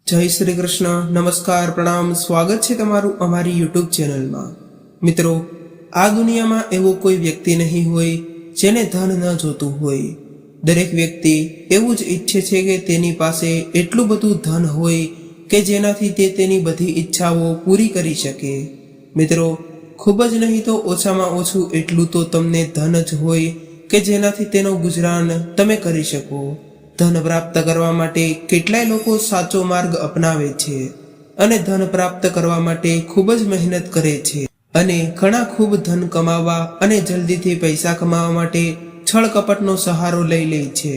जय श्री कृष्ण। नमस्कार, प्रणाम, स्वागत है तमारू अमारी यूट्यूब चेनल में। मित्रों, आ दुनिया में एवो कोई व्यक्ति नहीं होय जेने धन न जोतुं होय। दरेक व्यक्ति एवुं ज इच्छे छे के तेनी पासे एटलुं बधुं धन होय के जेनाथी ते तेनी बधी इच्छाओ पूरी करी शके। मित्रों, खूब ज नहीं तो ओछामां ओछुं एटलुं तो तमने धन ज होय के जेनाथी तेनो गुजरान तमे करी शको। धन प्राप्त करवा माटे કેટલાય લોકો સાચો માર્ગ અપનાવે છે અને ધન પ્રાપ્ત કરવા માટે ખૂબ જ મહેનત કરે છે અને ઘણા ખૂબ ધન કમાવા અને જલ્દીથી પૈસા કમાવા માટે છળ કપટનો સહારો લઈ લે છે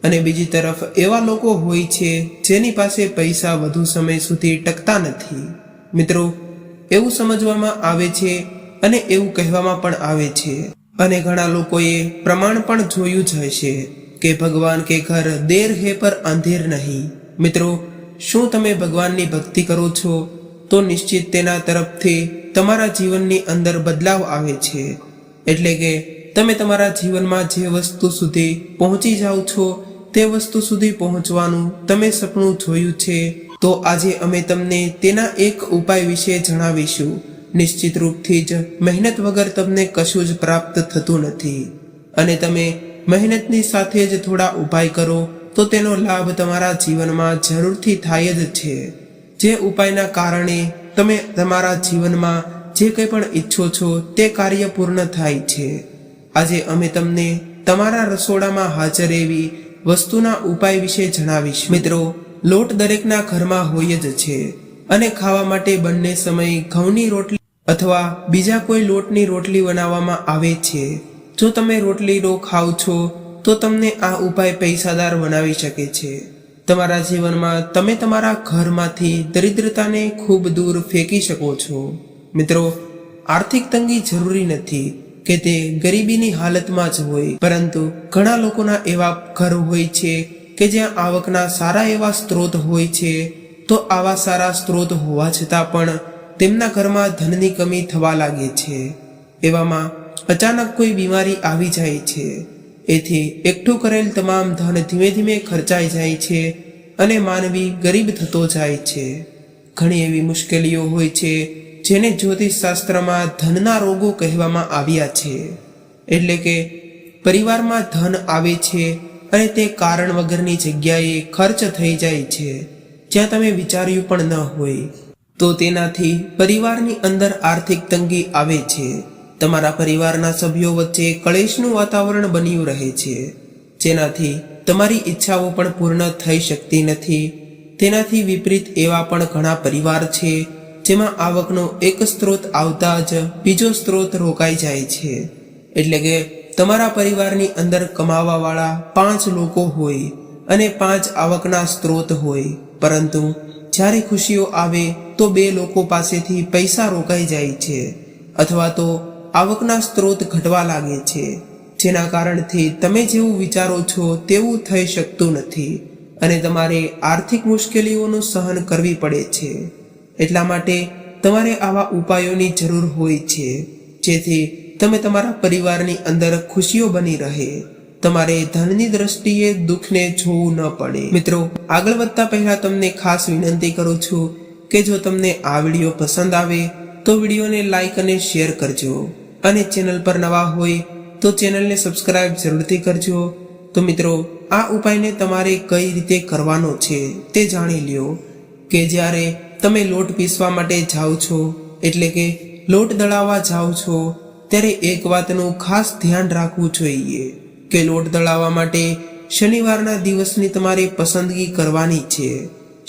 અને બીજી તરફ એવા લોકો હોય છે જેની પાસે પૈસા વધુ સમય સુધી ટકતા નથી। મિત્રો, એવું સમજવામાં આવે છે અને એવું કહેવામાં પણ આવે છે અને ઘણા લોકોએ પ્રમાણ પણ જોયું જ હશે કે ભગવાન કે ઘર દેર હે પર અંધેર નહીં। મિત્રો, શું તમે ભગવાનની ભક્તિ કરો છો તો નિશ્ચિત તેના તરફથી તમારા જીવનની અંદર બદલાવ આવે છે। એટલે કે તમે તમારા જીવનમાં જે વસ્તુ સુધી પહોંચી જાઓ છો તે વસ્તુ સુધી પહોંચવાનું તમે સપનું જોયું છે તો આજે અમે તમને તેના એક ઉપાય વિશે જણાવીશું। નિશ્ચિત રૂપથી જ મહેનત વગર તમને કશું જ પ્રાપ્ત થતું નથી અને તમે મહેનતની સાથે જ થોડા ઉપાય કરો તો તેનો લાભ તમારા જીવનમાં જરૂરથી થાય જ છે। જે ઉપાયના કારણે તમે તમારા જીવનમાં જે કંઈ પણ ઈચ્છો છો તે કાર્ય પૂર્ણ થાય છે। આજે અમે તમને તમારા રસોડામાં હાજર એવી વસ્તુના ઉપાય વિશે જણાવીશું। મિત્રો, લોટ દરેકના ઘરમાં હોય જ છે અને ખાવા માટે બંને સમય ઘઉંની રોટલી અથવા બીજા કોઈ લોટની રોટલી બનાવવામાં આવે છે। જો તમે રોટલીનો ખાવ છો તો તમને આ ઉપાય પૈસાદાર બનાવી શકે છે। તમારા જીવનમાં તમે તમારા ઘરમાંથી દરિદ્રતાને ખૂબ દૂર ફેંકી શકો છો। મિત્રો, આર્થિક તંગી જરૂરી નથી કે તે ગરીબીની હાલતમાં જ હોય, પરંતુ ઘણા લોકોના એવા ઘર હોય છે કે જ્યાં આવકના સારા એવા સ્ત્રોત હોય છે। તો આવા સારા સ્ત્રોત હોવા છતાં પણ તેમના ઘરમાં ધનની કમી થવા લાગે છે। એવામાં અચાનક કોઈ બીમારી આવી જાય છે, એથી એકઠું કરેલ તમામ ધન ધીમે ધીમે ખર્ચાઈ જાય છે અને માનવી ગરીબ થતો જાય છે। ઘણી એવી મુશ્કેલીઓ હોય છે જેને જ્યોતિષ શાસ્ત્રમાં ધનના રોગો કહેવામાં આવ્યા છે। એટલે કે પરિવારમાં ધન આવે છે અને તે કારણ વગરની જગ્યાએ ખર્ચ થઈ જાય છે જ્યાં તમે વિચાર્યું પણ ન હોય। તો તેનાથી પરિવારની અંદર આર્થિક તંગી આવે છે। તમારા પરિવારના સભ્યો વચ્ચે કલેશનું વાતાવરણ બન્યું રહે છે, જેનાથી તમારી ઈચ્છાઓ પણ પૂર્ણ થઈ શકતી નથી। તેનાથી વિપરીત એવા પણ ઘણા પરિવાર છે જેમાં આવકનો એક સ્ત્રોત આવતા જ બીજો સ્ત્રોત રોકાઈ જાય છે। એટલે કે તમારા પરિવારની અંદર કમાવાવાળા 5 લોકો હોય અને 5 આવકના સ્ત્રોત હોય, પરંતુ જ્યારે ખુશીઓ આવે તો 2 લોકો પાસેથી પૈસા રોકાઈ જાય છે અથવા તો આવકના સ્ત્રોત ઘટવા લાગે છે, જેના કારણથી તમે જેવું વિચારો છો તેવું થઈ શકતું નથી અને તમારે આર્થિક મુશ્કેલીઓનું સહન કરવી પડે છે। એટલા માટે તમારે આવા ઉપાયોની જરૂર હોય છે જેથી તમે તમારા પરિવારની અંદર ખુશીઓ બની રહે। તમારે ધનની દ્રષ્ટિએ દુઃખને જોવું ન પડે। મિત્રો, આગળ વધતા પહેલા તમને ખાસ વિનંતી કરું છું કે જો તમને આ વિડીયો પસંદ આવે તો વિડીયોને લાઈક અને શેર કરજો અને ચેનલ પર નવા હોય તો ચેનલને સબસ્ક્રાઇબ જરૂરથી કરજો। તો મિત્રો, આ ઉપાયને તમારે કઈ રીતે કરવાનો છે તે જાણી લ્યો કે જ્યારે તમે લોટ પીસવા માટે જાઓ છો, એટલે કે લોટ દળાવવા જાઓ છો, ત્યારે એક વાતનું ખાસ ધ્યાન રાખવું જોઈએ કે લોટ દળાવવા માટે શનિવારના દિવસની તમારે પસંદગી કરવાની છે।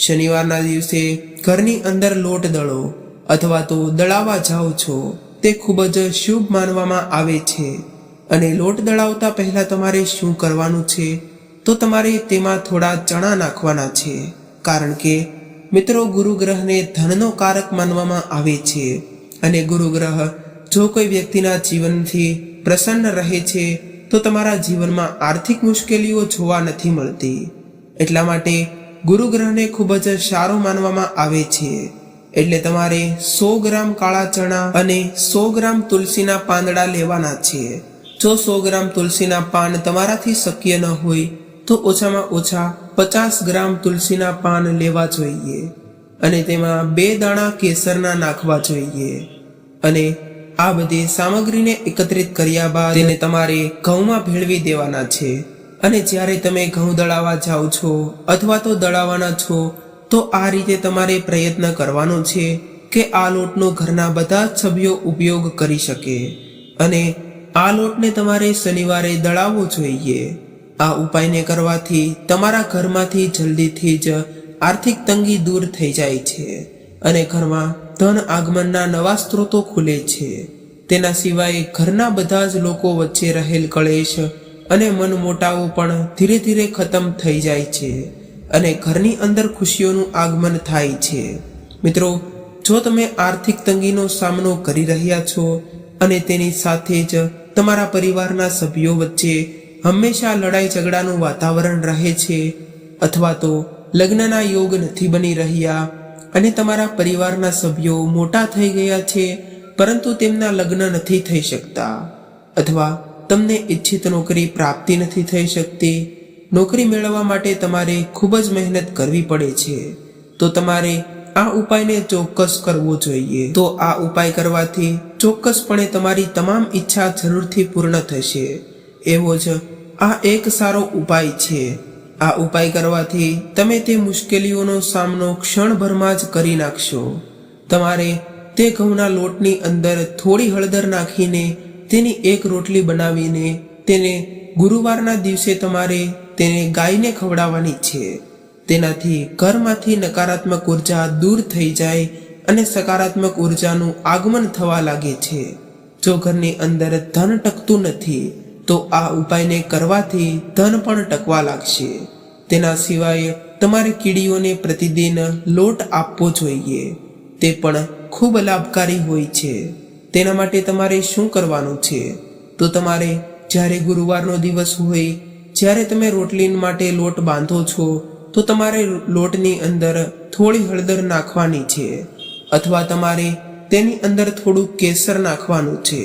શનિવારના દિવસે ઘરની અંદર લોટ દળો અથવા તો દળાવવા જાઓ છો તે ખૂબ જ શુભ માનવામાં આવે છે। અને લોટ દળાવતા પહેલા તમારે શું કરવાનું છે તો તમારે તેમાં થોડા ચણા નાખવાના છે, કારણ કે મિત્રો, ગુરુ ગ્રહને ધનનો કારક માનવામાં આવે છે અને ગુરુ ગ્રહ જો કોઈ વ્યક્તિના જીવનથી પ્રસન્ન રહે છે તો તમારા જીવનમાં આર્થિક મુશ્કેલીઓ જોવા નથી મળતી। એટલા માટે ગુરુ ગ્રહને ખૂબ જ સારો માનવામાં આવે છે। એટલે તમારે 100 ગ્રામ કાળા ચણા અને 100 ગ્રામ તુલસીના પાંદડા લેવાના છે। જો 100 ગ્રામ તુલસીના પાન તમારાથી શક્ય ન હોય તો ઓછામાં ઓછા 50 ગ્રામ તુલસીના પાન લેવા જોઈએ અને તેમાં 2 દાણા કેસરના નાખવા જોઈએ અને આ બધી સામગ્રીને એકત્રિત કર્યા બાદ તેને તમારે ઘઉંમાં ભેળવી દેવાના છે અને જ્યારે તમે ઘઉં દળાવવા જાઓ છો અથવા તો દળાવવાના છો તો આ રીતે તમારે પ્રયત્ન કરવાનો છે કે આ લોટનો ઘરના બધા જ સભ્યો ઉપયોગ કરી શકે અને આ લોટને તમારે શનિવારે દળાવવો જોઈએ। આ ઉપાયને કરવાથી તમારા ઘરમાંથી જલ્દીથી જ આર્થિક તંગી દૂર થઈ જાય છે અને ઘરમાં ધન આગમનના નવા સ્ત્રોતો ખુલે છે। તેના સિવાય ઘરના બધા જ લોકો વચ્ચે રહેલ કલેશ અને મનમોટાવો પણ ધીરે ધીરે ખતમ થઈ જાય છે અને ઘરની અંદર ખુશીઓનું આગમન થાય છે। મિત્રો, જો તમે આર્થિક તંગીનો સામનો કરી રહ્યા છો અને તેની સાથે જ તમારા પરિવારના સભ્યો વચ્ચે હંમેશા લડાઈ ઝઘડાનું વાતાવરણ રહે છે અથવા તો લગ્નના યોગ નથી બની રહ્યા અને તમારા પરિવારના સભ્યો મોટા થઈ ગયા છે પરંતુ તેમના લગ્ન નથી થઈ શકતા અથવા તમને ઈચ્છિત નોકરી પ્રાપ્તિ નથી થઈ શકતી, નોકરી મેળવવા માટે તમારે ખૂબ જ મહેનત કરવી પડે છે, તો તમારે આ ઉપાયને ચોક્કસ કરવો જોઈએ। તો આ ઉપાય કરવાથી ચોક્કસપણે તમારી તમામ ઈચ્છા જરૂરથી પૂર્ણ થશે। એવો જ આ એક સારો ઉપાય છે। આ ઉપાય કરવાથી તમે તે મુશ્કેલીઓનો સામનો ક્ષણભરમાં જ કરી નાખશો। તમારે તે ઘઉંના લોટની અંદર થોડી હળદર નાખીને તેની એક રોટલી બનાવીને તેને ગુરુવારના દિવસે તમારે તેને ગાયને ખવડાવવાની છે। તેનાથી ઘરમાંથી નકારાત્મક ઉર્જા દૂર થઈ જાય અને સકારાત્મક ઉર્જાનું આગમન થવા લાગે છે। જો ઘરની અંદર ધન ટકતું નથી તો આ ઉપાયને કરવાથી ધન પણ ટકવા લાગશે। તેના સિવાય તમારે કીડીઓને પ્રતિદિન લોટ આપવો જોઈએ, તે પણ ખૂબ લાભકારી હોય છે। તેના માટે તમારે શું કરવાનું છે, તો તમારે જ્યારે ગુરુવારનો દિવસ હોય, જ્યારે તમે રોટલી માટે લોટ બાંધો છો તો તમારે લોટની અંદર થોડી હળદર નાખવાની છે અથવા તમારે તેની અંદર થોડું કેસર નાખવાનું છે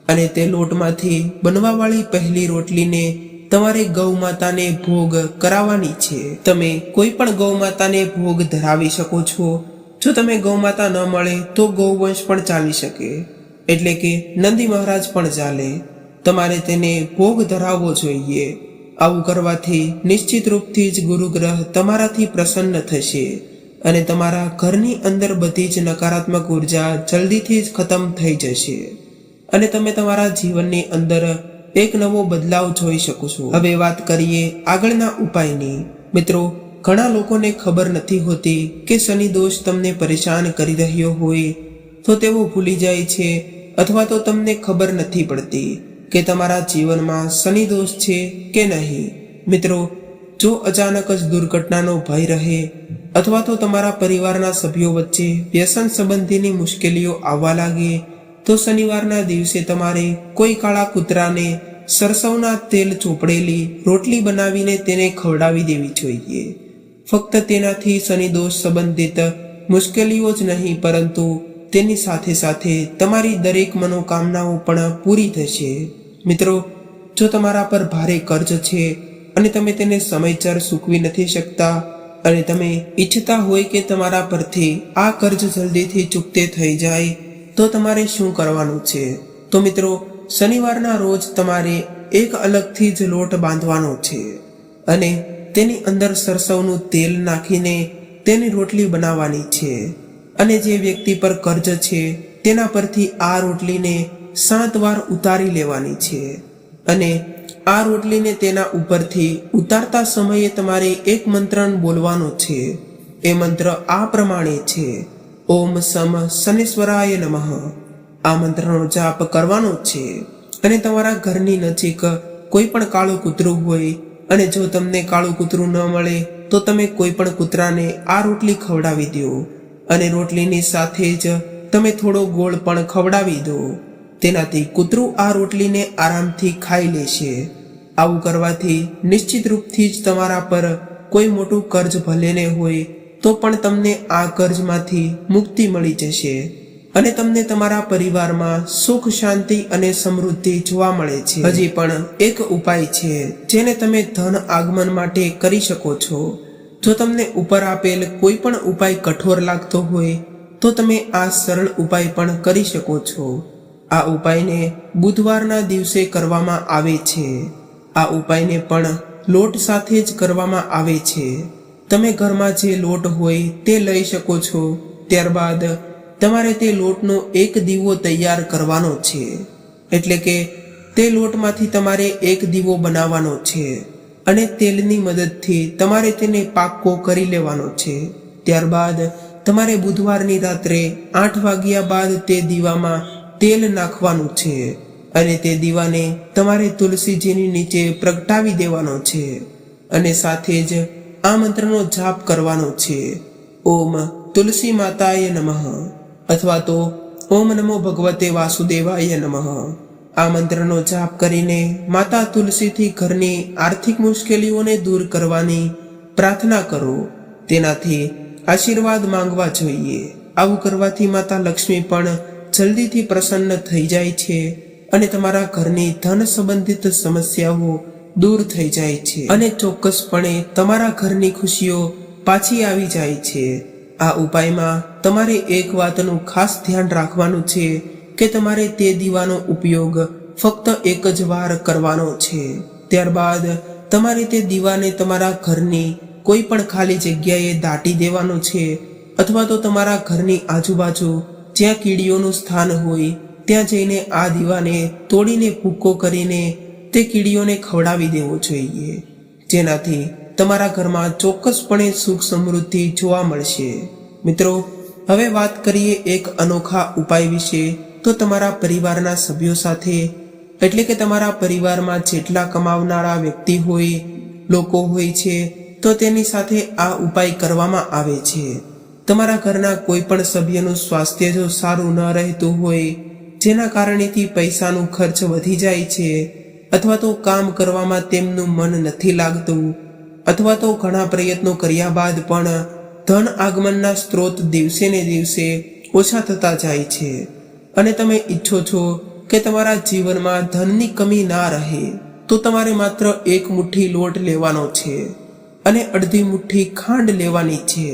અને તે લોટમાંથી બનવાવાળી પહેલી રોટલીને તમારે ગૌ માતાને ભોગ કરાવવાની છે। તમે કોઈ પણ ગૌ માતાને ભોગ ધરાવી શકો છો। જો તમે ગૌ માતા ન મળે તો ગૌવંશ પણ ચાલી શકે, એટલે કે નંદી મહારાજ પણ ચાલે। તમારે તેને ભોગ ધરાવવો જોઈએ। આવું કરવાથી નિશ્ચિત રૂપથી જ ગુરુ ગ્રહ તમારાથી પ્રસન્ન થશે અને તમારા ઘરની અંદર બધી જ નકારાત્મક ઉર્જા જલ્દીથી જ ખતમ થઈ જશે અને તમે તમારા જીવનની અંદર એક નવો બદલાવ જોઈ શકો છો। હવે વાત કરીએ આગળના ઉપાયની। મિત્રો, ઘણા લોકોને ખબર નથી હોતી કે શનિ દોષ તમને પરેશાન કરી રહ્યો હોય તો તેઓ ભૂલી જાય છે અથવા તો તમને ખબર નથી પડતી કે તમારા જીવનમાં શનિ દોષ છે કે નહીં। મિત્રો, જો અચાનક જ દુર્ઘટનાનો ભય રહે અથવા તો તમારા પરિવારના સભ્યો વચ્ચે વ્યસન સંબંધીની મુશ્કેલીઓ આવવા લાગે તો શનિવારના દિવસે તમારે કોઈ કાળા કૂતરાને સરસવના તેલ ચોપડેલી રોટલી બનાવીને તેને ખવડાવી દેવી જોઈએ। ફક્ત તેનાથી શનિ દોષ સંબંધિત મુશ્કેલીઓ જ નહીં પરંતુ તેની સાથે સાથે તમારી દરેક મનોકામનાઓ પણ પૂરી થશે। મિત્રો, જો તમારા પર ભારે કર્જ છે અને તમે તેને સમયસર ચૂકવી નથી શકતા અને તમે ઈચ્છતા હોય કે તમારા પરથી આ કર્જ જલ્દીથી ચૂકતે થઈ જાય તો તમારે શું કરવાનું છે, તો મિત્રો શનિવારના રોજ તમારે એક અલગથી જ લોટ બાંધવાનો છે અને તેની અંદર સરસવનું તેલ નાખીને તેની રોટલી બનાવવાની છે અને જે વ્યક્તિ પર કર્જ છે તેના પરથી આ રોટલીને 7 વાર ઉતારી લેવાની છે અને આ રોટલીને તેના ઉપરથી ઉતારતા સમયે તમારે એક મંત્ર બોલવાનો છે। એ મંત્ર આ પ્રમાણે છે, ઓમ સમ શનિશ્વરાય નમઃ। આ મંત્રનો જાપ કરવાનો છે અને તમારા ઘરની નજીક કોઈ પણ કાળું કૂતરું હોય અને જો તમને કાળું કૂતરું ન મળે તો તમે કોઈ પણ કૂતરાને આ રોટલી ખવડાવી દો અને રોટલીની સાથે જ તમે થોડો ગોળ પણ ખવડાવી દો। તેનાથી કૂતરું આ રોટલીને આરામથી ખાઈ લેશે। આવું કરવાથી નિશ્ચિત રૂપથી જ તમારા પર કોઈ મોટું કર્જ ભલે ને હોય તો પણ તમને આ કર્જમાંથી મુક્તિ મળી જશે અને તમને તમારા પરિવારમાં સુખ, શાંતિ અને સમૃદ્ધિ જોવા મળે છે. હજી પણ એક ઉપાય છે જેને તમે ધન આગમન માટે કરી શકો છો. જો તમને ઉપર આપેલ કોઈ પણ ઉપાય કઠોર લાગતો હોય તો તમે આ સરળ ઉપાય પણ કરી શકો છો. આ ઉપાયને બુધવારના દિવસે કરવામાં આવે છે. આ ઉપાયને પણ લોટ સાથે જ કરવામાં આવે છે. તમે ઘરમાં જે લોટ હોય તે લઈ શકો છો. ત્યારબાદ તમારે તે લોટનો એક દીવો તૈયાર કરવાનો છે. એટલે કે તે લોટમાંથી તમારે એક દીવો બનાવવાનો છે અને તેલની મદદથી તમારે તેને પાક્કો કરી લેવાનો છે. ત્યારબાદ તમારે બુધવારની રાત્રે 8 વાગ્યા બાદ તે દીવામાં તેલ નાખવાનું છે અને તે દીવાને તમારે તુલસીજીની નીચે પ્રગટાવી દેવાનો છે અને સાથે જ આ મંત્રનો જાપ કરવાનો છે. ઓમ તુલસી માતાય નમઃ અથવા તો ઓમ નમો ભગવતે વાસુદેવાય નમઃ. આ મંત્રનો જાપ કરીને માતા તુલસીથી ઘરની આર્થિક મુશ્કેલીઓને દૂર કરવાની પ્રાર્થના કરો. તેનાથી આશીર્વાદ માંગવા જોઈએ. આવું કરવાથી માતા લક્ષ્મી પણ જલ્દીથી પ્રસન્ન થઈ જાય છે અને તમારા ઘરની ધન સંબંધિત સમસ્યાઓ દૂર થઈ જાય છે અને ચોક્કસપણે તમારા ઘરની ખુશીઓ પાછી આવી જાય છે. આ ઉપાયમાં તમારે એક વાતનું ખાસ ધ્યાન રાખવાનું છે કે તમારે તે દીવાનો ઉપયોગ ફક્ત એક જ વાર કરવાનો છે. ત્યારબાદ તમારે તે દીવાને તમારા ઘરની કોઈ પણ ખાલી જગ્યાએ દાટી દેવાનો છે અથવા તો તમારા ઘરની આજુબાજુ જ્યાં કીડીઓનું સ્થાન હોય ત્યાં જઈને આ દીવાને તોડીને ભૂક્કો કરીને તે કીડીઓને ખવડાવી દેવો જોઈએ. જેનાથી તમારા ઘરમાં ચોક્કસપણે સુખ સમૃદ્ધિ જોવા મળશે. મિત્રો, હવે વાત કરીએ એક અનોખા ઉપાય વિશે. તો તમારા પરિવારના સભ્યો સાથે, એટલે કે તમારા પરિવારમાં જેટલા કમાવનારા વ્યક્તિ હોય, લોકો હોય છે, તો તેની સાથે આ ઉપાય કરવામાં આવે છે. તમારા ઘરના કોઈ પણ સભ્યનું સ્વાસ્થ્ય જો સારું ન રહેતું હોય, જેના કારણેથી પૈસાનું ખર્ચ વધી જાય છે અથવા તો કામ કરવામાં તેમનું મન નથી લાગતું અથવા તો ઘણા પ્રયત્નો કર્યા બાદ પણ ધન આગમનના સ્ત્રોત દિવસે ને દિવસે ઓછા થતા જાય છે અને તમે ઈચ્છો છો કે તમારા જીવનમાં ધનની કમી ના રહે, તો તમારે માત્ર એક મુઠ્ઠી લોટ લેવાનો છે અને અડધી મુઠ્ઠી ખાંડ લેવાની છે.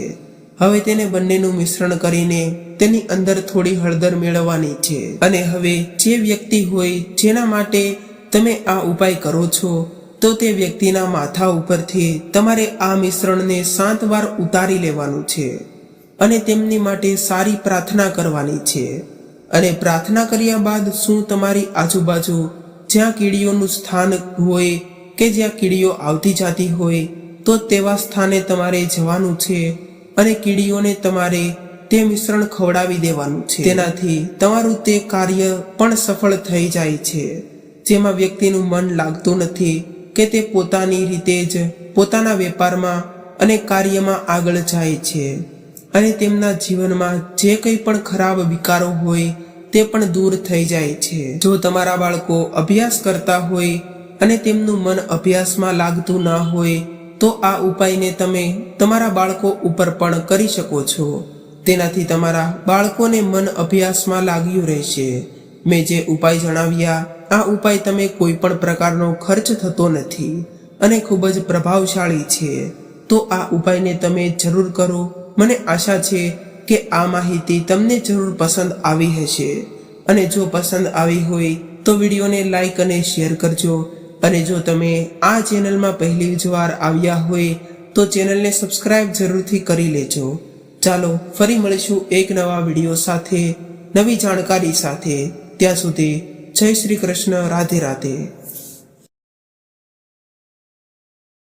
હવે તેને બંનેનું મિશ્રણ કરીને તેની અંદર થોડી હળદર મેળવવાની છે અને હવે જે વ્યક્તિ હોય જેના માટે તમે આ ઉપાય કરો છો, તો તે વ્યક્તિના માથા ઉપરથી તમારે આ મિશ્રણને 7 વાર ઉતારી લેવાનું છે અને તેમની માટે સારી પ્રાર્થના કરવાની છે. અને પ્રાર્થના કર્યા બાદ શું તમારી આજુબાજુ જ્યાં કીડીઓનું સ્થાન હોય કે જ્યાં કીડીઓ આવતી જતી હોય, તો તેવા સ્થાને તમારે જવાનું છે અને કીડીઓને તમારે તે મિશ્રણ ખવડાવી દેવાનું છે. તેનાથી તમારું તે કાર્ય પણ સફળ થઈ જાય છે જેમાં વ્યક્તિનું મન લાગતું નથી કે તે પોતાની રીતે જ પોતાના વેપારમાં અને કાર્યમાં આગળ જાય છે અને તેમના જીવનમાં જે કંઈ પણ ખરાબ વિકારો હોય તે પણ દૂર થઈ જાય છે. જો તમારા બાળકો અભ્યાસ કરતા હોય અને તેમનું મન અભ્યાસમાં લાગતું ન હોય, તો આ ઉપાયને તમે તમારા બાળકો ઉપર પણ કરી શકો છો. તેનાથી તમારા બાળકોને મન અભ્યાસમાં લાગ્યું રહેશે. મેં જે ઉપાય જણાવ્યા, આ ઉપાય તમે કોઈ પણ પ્રકારનો ખર્ચ થતો નથી અને ખૂબ જ પ્રભાવશાળી છે. તો આ ઉપાયને તમે જરૂર કરો. મને આશા છે કે આ માહિતી તમને જરૂર પસંદ આવી હશે અને જો પસંદ આવી હોય તો વિડીયોને લાઈક અને શેર કરજો. અને જો તમે આ ચેનલમાં પહેલી જ વાર આવ્યા હોય તો ચેનલને સબસ્ક્રાઇબ જરૂરથી કરી લેજો. ચાલો ફરી મળીશું એક નવા વિડીયો સાથે, નવી જાણકારી સાથે. ત્યાં સુધી જય શ્રી કૃષ્ણ. રાધે રાધે.